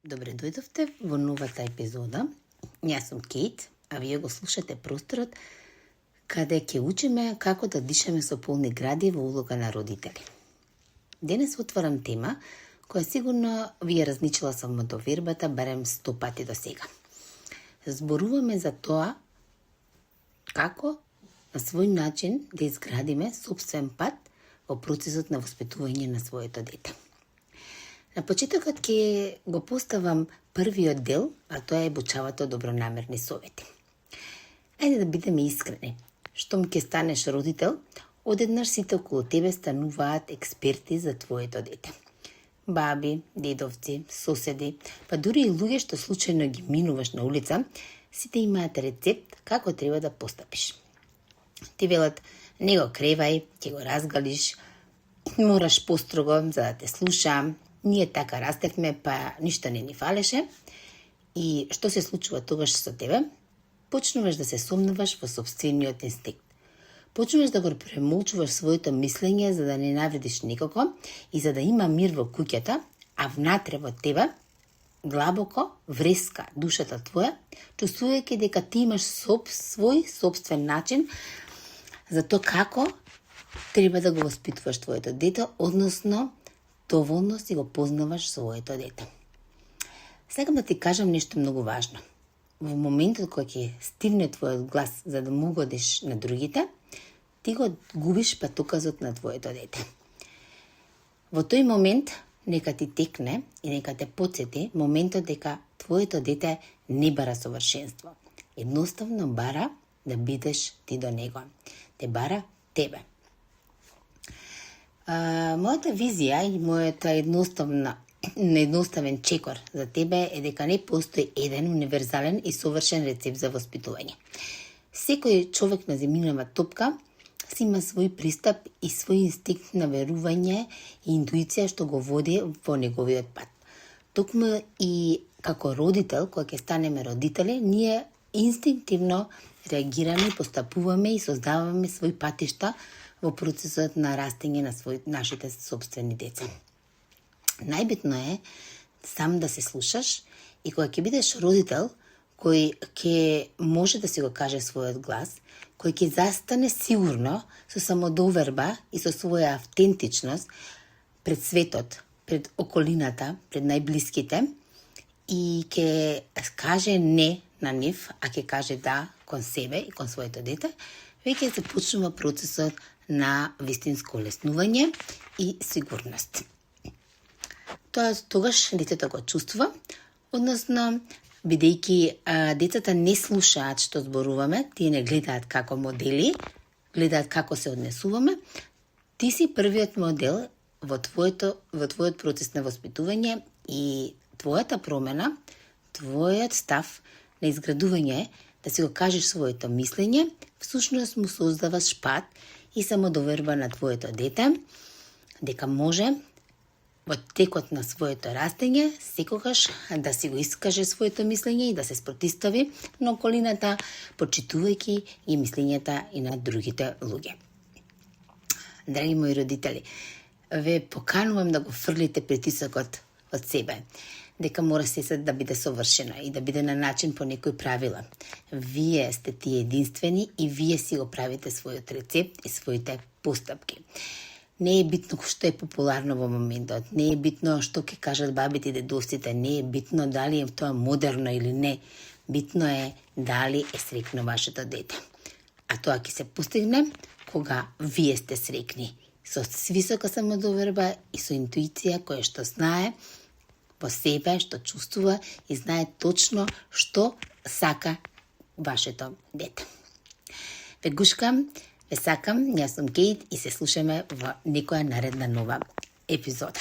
Добре дојдовте во новата епизода. Јас сум Кейт, а вие го слушате просторот каде ќе учиме како да дишаме со полни гради во улога на родители. Денес отварам тема која сигурно ви е разничила само до вербата барем 100 пати до сега. Зборуваме за тоа како на свој начин да изградиме собствен пат во процесот на воспитување на своето дете. На почетокот ќе го поставам првиот дел, а тоа е бучавата од добронамерни совети. Ајде да бидеме искрени. Штом ќе станеш родител, одеднаш сите околу тебе стануваат експерти за твоето дете. Баби, дедовци, соседи, па дури и луѓе што случајно ги минуваш на улица, сите имаат рецепт како треба да постапиш. Ти велат, не го кревај, ќе го разгалиш, мораш построго за да те слуша, ние така растевме, па ништо не ни фалеше. И што се случува тогаш со тебе? Почнуваш да се сомнуваш во сопствениот инстинкт. Почнуваш да го премолчуваш своето мислење за да не навредиш никого и за да има мир во куќата, а внатре во тебе, длабоко вреска душата твоја, чувствувајќи дека ти имаш свој собствен начин за тоа како треба да го воспитуваш твоето дете, односно доволно си го познаваш своето дете. Сакам да ти кажам нешто многу важно. Во моментот кога ќе стигне твојот глас за да му годиш на другите, ти го губиш патоказот на твоето дете. Во тој момент нека ти текне и нека те потсети моментот дека твоето дете не бара совршенство. Едноставно бара да бидеш ти до него. Те бара тебе. Мојата визија и мојата едноставен чекор за тебе е дека не постои еден универзален и совршен рецепт за воспитување. Секој човек на земјинава топка си има свој пристап и свој инстинкт на верување и интуиција што го води во неговиот пат. Токму и како родител, кога ќе станеме родители, ние инстинктивно реагираме и постапуваме и создаваме свој патишта во процесот на растење на нашите собствени деца. Најбитно е сам да се слушаш и кога ќе бидеш родител, кој ќе може да си го каже својот глас, кој ќе застане сигурно со самодоверба и со своја автентичност пред светот, пред околината, пред најблиските и ќе каже не на нив, а ќе каже да кон себе и кон своето дете, веќе се почнува процесот на вистинско олеснување и сигурност. Тоа тогаш детето го чувствува, односно, бидејќи децата не слушаат што зборуваме, тие не гледаат како модели, гледаат како се однесуваме, ти си првиот модел во твојот процес на воспитување и твојата промена, твојот став на изградување, да си го кажеш своето мислење, всушност му создаваш пат и самодоверба на твоето дете, дека може во текот на своето растење секогаш да си го искаже своето мислење и да се спротистави на околината, почитувајќи и мислењата и на другите луѓе. Драги мои родители, ве поканувам да го фрлите притисокот од себе, дека мора се да биде совршено и да биде на начин по некои правила. Вие сте тие единствени и вие си го правите својот рецепт и своите постапки. Не е битно што е популарно во моментот, не е битно што ќе кажат бабите и дедовците, не е битно дали е тоа модерно или не. Битно е дали е среќно вашето дете. А тоа ќе се постигне кога вие сте среќни, со висока самодоверба и со интуиција која што знае во себе, што чувствува и знае точно што сака вашето дете. Ве гушкам, ве сакам, јас сум Кейт и се слушаме во некоја наредна нова епизода.